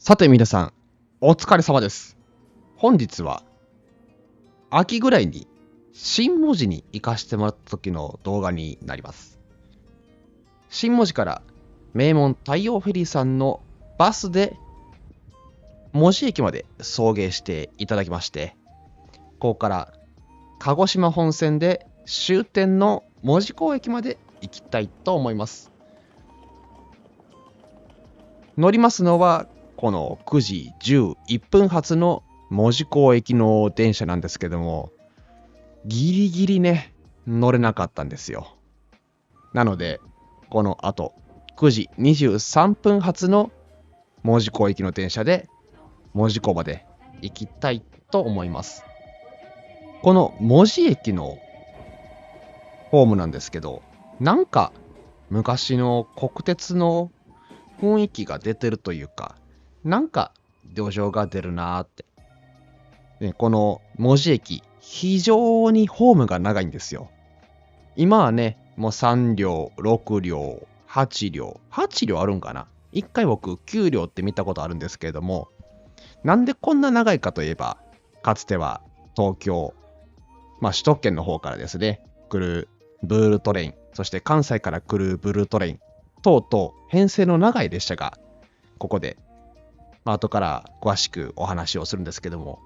さて皆さん、お疲れ様です。本日は秋ぐらいに新文字に行かしてもらった時の動画になります。新文字から名門太陽フェリーさんのバスで門司駅まで送迎していただきまして、ここから鹿児島本線で終点の門司港駅まで行きたいと思います。乗りますのはこの9時11分発の門司港駅の電車なんですけども、ギリギリね、乗れなかったんですよ。なので、この後、9時23分発の門司港駅の電車で、門司港まで行きたいと思います。この門司駅のホームなんですけど、なんか昔の国鉄の雰囲気が出てるというか、なんか旅情が出るなーって。ね、この門司駅、非常にホームが長いんですよ。今はね、もう3両、6両、8両、8両あるんかな。一回僕9両って見たことあるんですけれども、なんでこんな長いかといえば、かつては東京、首都圏の方からですね、来るブールトレイン、そして関西から来るブルートレイン、等々編成の長い列車が、ここで、後から詳しくお話をするんですけども、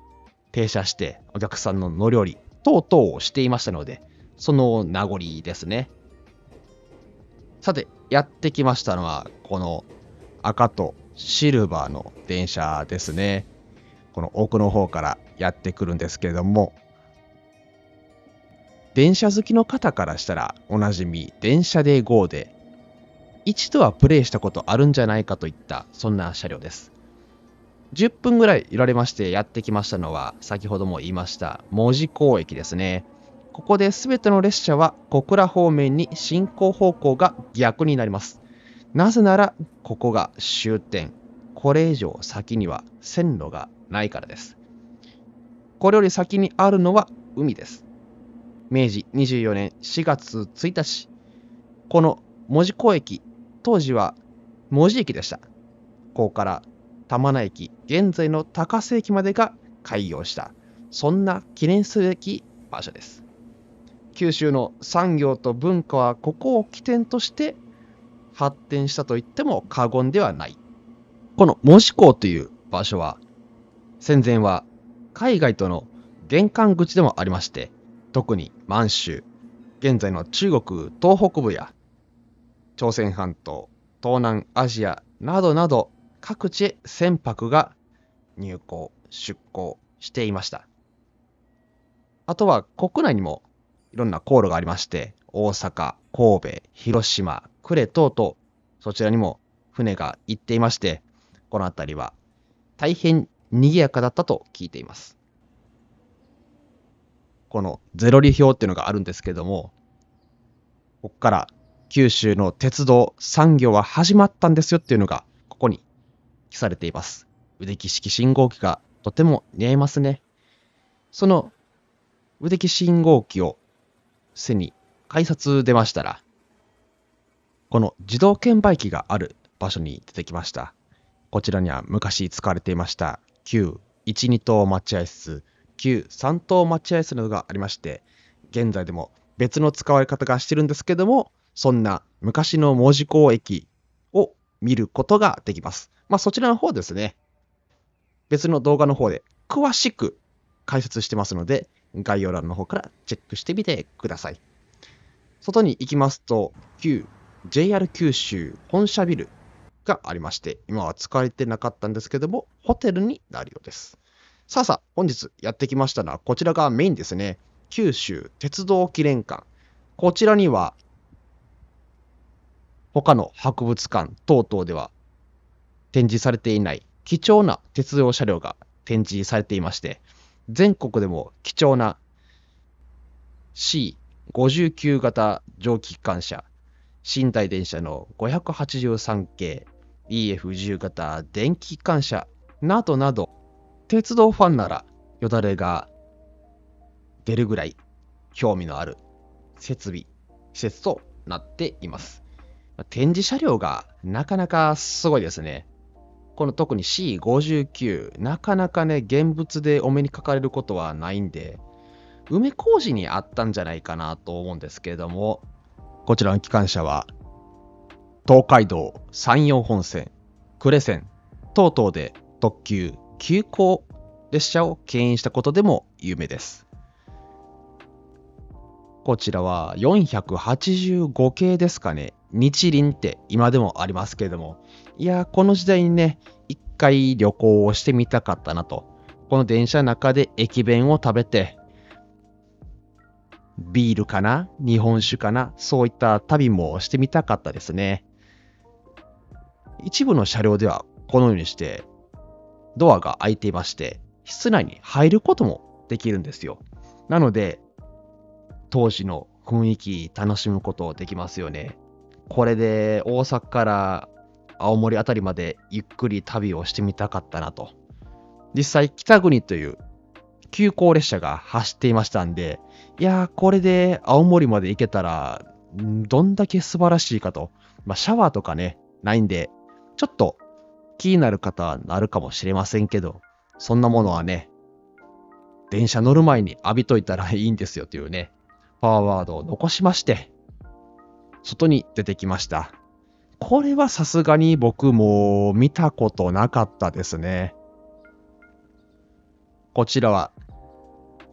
停車してお客さんの乗り降り等々をしていましたので、その名残ですね。さて、やってきましたのは、この赤とシルバーの電車ですね。この奥の方からやってくるんですけれども、電車好きの方からしたらおなじみ電車で GO で、一度はプレイしたことあるんじゃないかといったそんな車両です。10分ぐらい揺られましてやってきましたのは、先ほども言いました門司港駅ですね。ここで全ての列車は小倉方面に進行方向が逆になります。なぜならここが終点、これ以上先には線路がないからです。これより先にあるのは海です。明治24年4月1日、この門司港駅、当時は門司駅でした。ここから玉名駅、現在の高瀬駅までが開業した、そんな記念すべき場所です。九州の産業と文化はここを起点として発展したと言っても過言ではない。この門司港という場所は、戦前は海外との玄関口でもありまして、特に満州、現在の中国東北部や朝鮮半島、東南アジアなどなど各地へ船舶が入港、出港していました。あとは国内にもいろんな航路がありまして、大阪、神戸、広島、呉等々、そちらにも船が行っていまして、この辺りは大変賑やかだったと聞いています。このゼロリ表っていうのがあるんですけども、ここから九州の鉄道産業は始まったんですよっていうのがここに記されています。腕木式信号機がとても似合いますね。その腕木信号機を背に改札出ましたら、この自動券売機がある場所に出てきました。こちらには昔使われていました旧1、2等待合室、旧3等待合室などがありまして、現在でも別の使われ方がしてるんですけども、そんな昔の門司港駅を見ることができます。そちらの方ですね、別の動画の方で詳しく解説してますので、概要欄の方からチェックしてみてください。外に行きますと、旧 JR 九州本社ビルがありまして、今は使われてなかったんですけども、ホテルになるようです。さあ、本日やってきましたのは、こちらがメインですね。九州鉄道記念館。こちらには、他の博物館等々では展示されていない貴重な鉄道車両が展示されていまして、全国でも貴重な C59 型蒸気機関車、寝台電車の583系、EF10 型電気機関車などなど、鉄道ファンならよだれが出るぐらい興味のある施設となっています。展示車両がなかなかすごいですね。この特に C59、なかなかね、現物でお目にかかれることはないんで、梅小路にあったんじゃないかなと思うんですけれども、こちらの機関車は、東海道、山陽本線、呉線等々で特急、急行列車を牽引したことでも有名です。こちらは485系ですかね。日輪って今でもありますけれども、いやー、この時代にね、一回旅行をしてみたかったなと。この電車の中で駅弁を食べて、ビールかな、日本酒かな、そういった旅もしてみたかったですね。一部の車両ではこのようにしてドアが開いていまして、室内に入ることもできるんですよ。なので、当時の雰囲気楽しむことできますよね。これで大阪から青森あたりまでゆっくり旅をしてみたかったなと。実際北国という急行列車が走っていましたんで、いやー、これで青森まで行けたらどんだけ素晴らしいかと。シャワーとかね、ないんで、ちょっと気になる方はなるかもしれませんけど、そんなものはね、電車乗る前に浴びといたらいいんですよというね、パワーワードを残しまして、外に出てきました。これはさすがに僕も見たことなかったですね。こちらは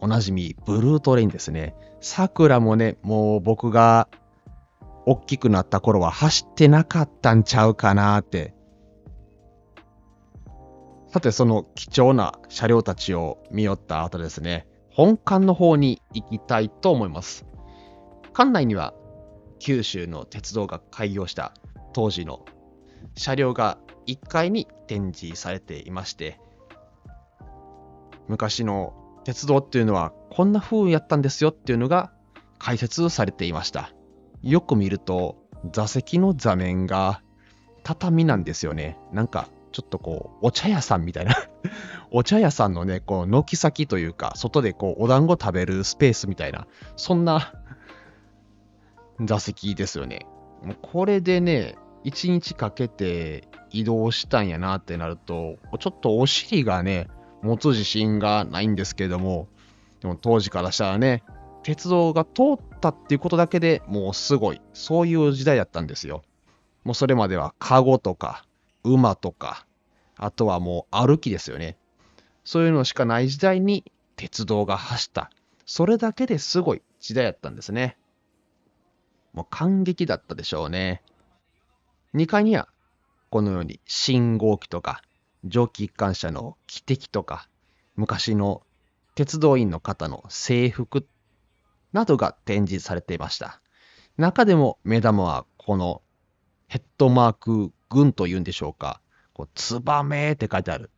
おなじみブルートレインですね。桜もね、もう僕が大きくなった頃は走ってなかったんちゃうかなって。さて、その貴重な車両たちを見よった後ですね、本館の方に行きたいと思います。館内には九州の鉄道が開業した当時の車両が1階に展示されていまして、昔の鉄道っていうのはこんな風やったんですよっていうのが解説されていました。よく見ると座席の座面が畳なんですよね。なんかちょっとこうお茶屋さんみたいなお茶屋さんのね、こう軒先というか、外でこうお団子食べるスペースみたいな、そんな座席ですよね。もうこれでね、1日かけて移動したんやなってなると、ちょっとお尻がね、持つ自信がないんですけれども、でも当時からしたらね、鉄道が通ったっていうことだけでもうすごい、そういう時代だったんですよ。もうそれまではカゴとか馬とか、あとはもう歩きですよね。そういうのしかない時代に鉄道が走った。それだけですごい時代だったんですね。もう感激だったでしょうね。2階にはこのように信号機とか蒸気機関車の汽笛とか昔の鉄道員の方の制服などが展示されていました。中でも目玉はこのヘッドマーク群というんでしょうか。こうツバメって書いてある。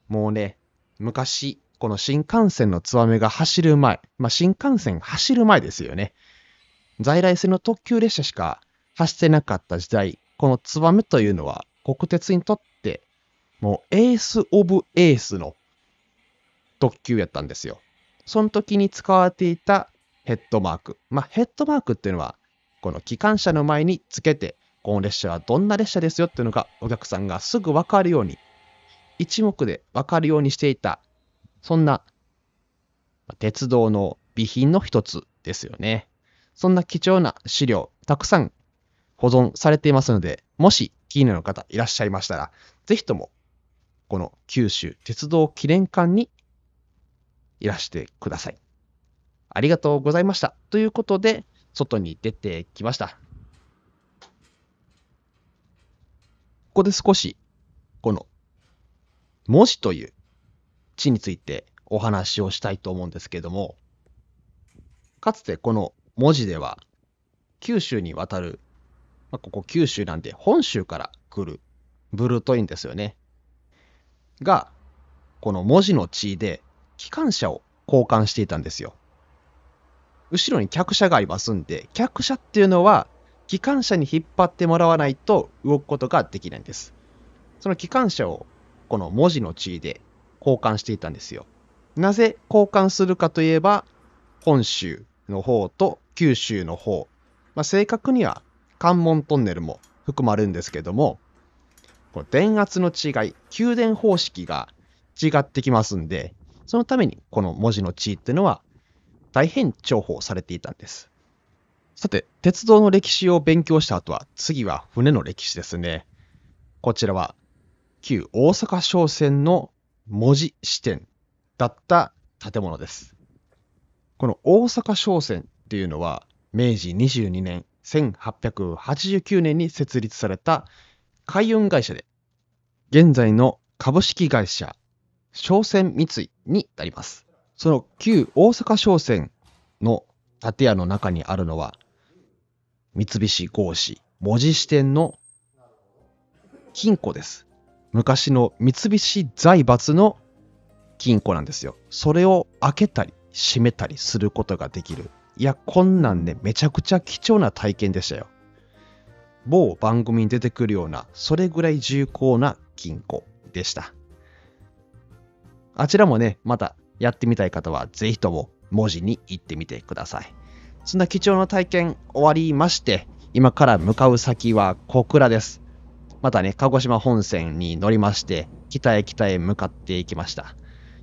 もうね、昔この新幹線のツバメが走る前、新幹線走る前ですよね。在来線の特急列車しか走ってなかった時代、このツバメというのは国鉄にとってもうエースオブエースの特急やったんですよ。その時に使われていたヘッドマーク。ヘッドマークっていうのはこの機関車の前につけて、この列車はどんな列車ですよっていうのがお客さんがすぐ分かるように、一目で分かるようにしていた、そんな鉄道の備品の一つですよね。そんな貴重な資料、たくさん保存されていますので、もし気になる方いらっしゃいましたら、ぜひとも、この九州鉄道記念館にいらしてください。ありがとうございました。ということで、外に出てきました。ここで少し、この文字という地についてお話をしたいと思うんですけども、かつてこの文字では、九州に渡る、ここ九州なんで本州から来るブルートインですよね。が、この文字の地で機関車を交換していたんですよ。後ろに客車がありますんで、客車っていうのは機関車に引っ張ってもらわないと動くことができないんです。その機関車をこの文字の地で交換していたんですよ。なぜ交換するかといえば、本州の方と九州の方、正確には関門トンネルも含まれるんですけども、この電圧の違い、給電方式が違ってきますんで、そのためにこの文字の地っていうのは大変重宝されていたんです。さて、鉄道の歴史を勉強した後は、次は船の歴史ですね。こちらは旧大阪商船の門司支店だった建物です。この大阪商船っていうのは明治22年1889年に設立された海運会社で、現在の株式会社商船三井になります。その旧大阪商船の建屋の中にあるのは三菱合資門司支店の金庫です。昔の三菱財閥の金庫なんですよ。それを開けたり閉めたりすることができる。いや、こんなんね、めちゃくちゃ貴重な体験でしたよ。某番組に出てくるような、それぐらい重厚な金庫でした。あちらもね、またやってみたい方は、ぜひとも門司に行ってみてください。そんな貴重な体験終わりまして、今から向かう先は小倉です。またね、鹿児島本線に乗りまして、北へ向かっていきました。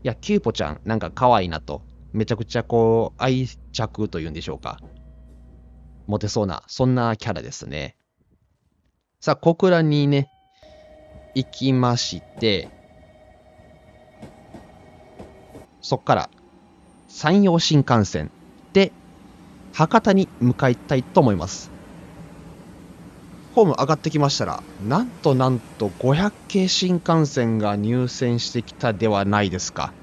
いや、キューポちゃん、なんか可愛いなと、めちゃくちゃこう、愛着というんでしょうか。モテそうな、そんなキャラですね。さあ、小倉にね、行きまして、そっから山陽新幹線で博多に向かいたいと思います。ホーム上がってきましたら、なんと500系新幹線が入線してきたではないですか。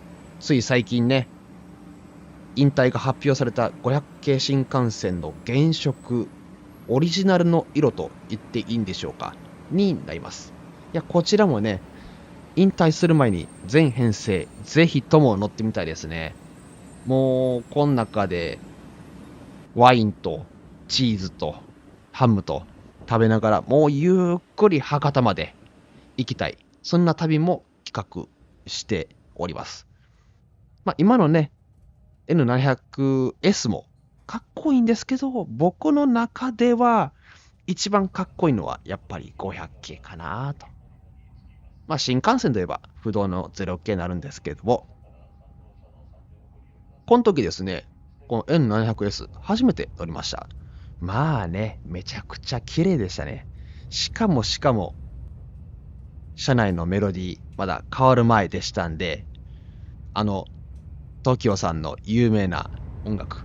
つい最近ね、引退が発表された500系新幹線の原色、オリジナルの色と言っていいんでしょうか、になります。いや、こちらもね、引退する前に全編成、ぜひとも乗ってみたいですね。もう、この中で、ワインとチーズとハムと食べながら、もうゆっくり博多まで行きたい。そんな旅も企画しております。まあ、今のね、N700S もかっこいいんですけど、僕の中では一番かっこいいのはやっぱり500系かなと。まあ、新幹線といえば不動の0系になるんですけども、この時ですね、この N700S 初めて乗りました。まあね、めちゃくちゃ綺麗でしたね。しかも、車内のメロディー、まだ変わる前でしたんで、TOKIO さんの有名な音楽、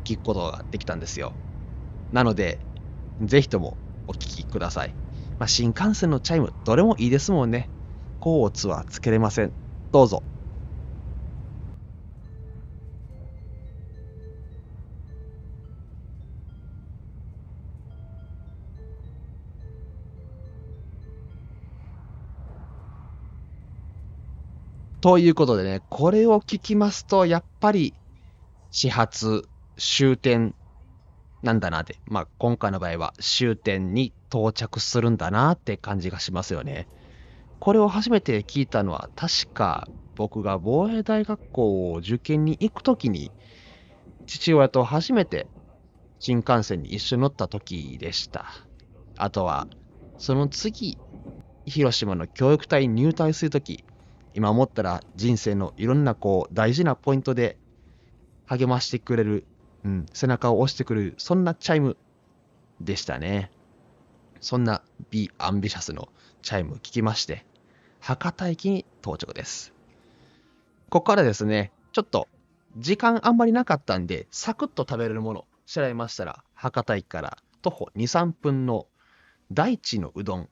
聴くことができたんですよ。なので、ぜひともお聴きください。まあ、新幹線のチャイム、どれもいいですもんね。甲乙はつけれません。どうぞ。ということでね、これを聞きますと、やっぱり始発、終点なんだなって、まあ今回の場合は終点に到着するんだなって感じがしますよね。これを初めて聞いたのは、確か僕が防衛大学校を受験に行くときに、父親と初めて新幹線に一緒に乗った時でした。あとは、その次、広島の教育隊に入隊するとき、今思ったら人生のいろんなこう大事なポイントで励ましてくれる、背中を押してくれる、そんなチャイムでしたね。そんな Be Ambitious のチャイム聞きまして、博多駅に到着です。ここからですね、ちょっと時間あんまりなかったんで、サクッと食べれるもの調べましたら、博多駅から徒歩2、3分の大地のうどん、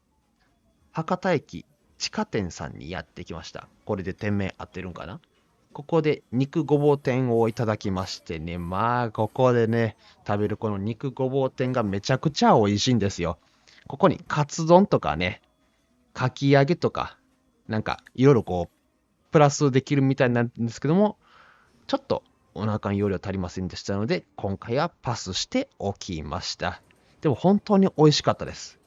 博多駅地下店さんにやってきました。これで店名合ってるんかな。ここで肉ごぼう天をいただきましてね、まあここでね、食べるこの肉ごぼう天がめちゃくちゃ美味しいんですよ。ここにカツ丼とかね、かき揚げとか、なんかいろいろこう、プラスできるみたいなんですけども、ちょっとお腹に容量足りませんでしたので、今回はパスしておきました。でも本当に美味しかったです。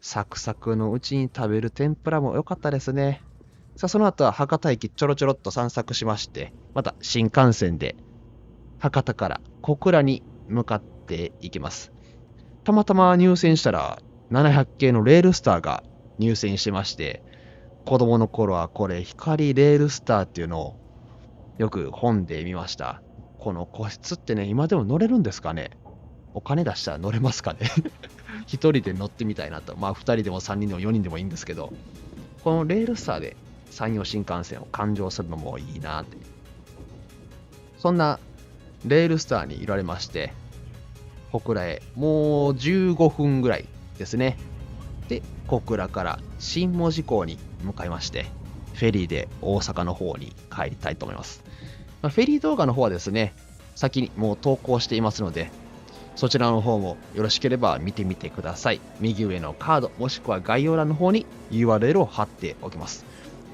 サクサクのうちに食べる天ぷらも良かったですね。さあ、その後は博多駅ちょろちょろっと散策しまして、また新幹線で博多から小倉に向かっていきます。たまたま入線したら700系のレールスターが入選してまして、子供の頃はこれ光レールスターっていうのをよく本で見ました。この個室ってね、今でも乗れるんですかね。お金出したら乗れますかね。一人で乗ってみたいなと。まあ2人でも3人でも4人でもいいんですけど、このレールスターで山陽新幹線を環状するのもいいなって。そんなレールスターにいられまして、小倉へもう15分ぐらいですね。で、小倉から新門司港に向かいまして、フェリーで大阪の方に帰りたいと思います。フェリー動画の方はですね、先にもう投稿していますので、そちらの方もよろしければ見てみてください。右上のカードもしくは概要欄の方に URL を貼っておきます。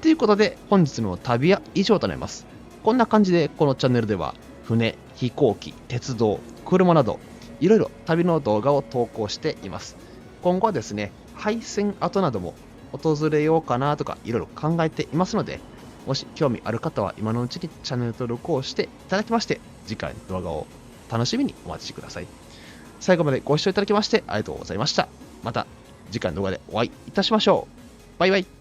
ということで本日の旅は以上となります。こんな感じでこのチャンネルでは船、飛行機、鉄道、車などいろいろ旅の動画を投稿しています。今後はですね、廃線跡なども訪れようかなとかいろいろ考えていますので、もし興味ある方は今のうちにチャンネル登録をしていただきまして、次回の動画を楽しみにお待ちください。最後までご視聴いただきましてありがとうございました。また次回の動画でお会いいたしましょう。バイバイ。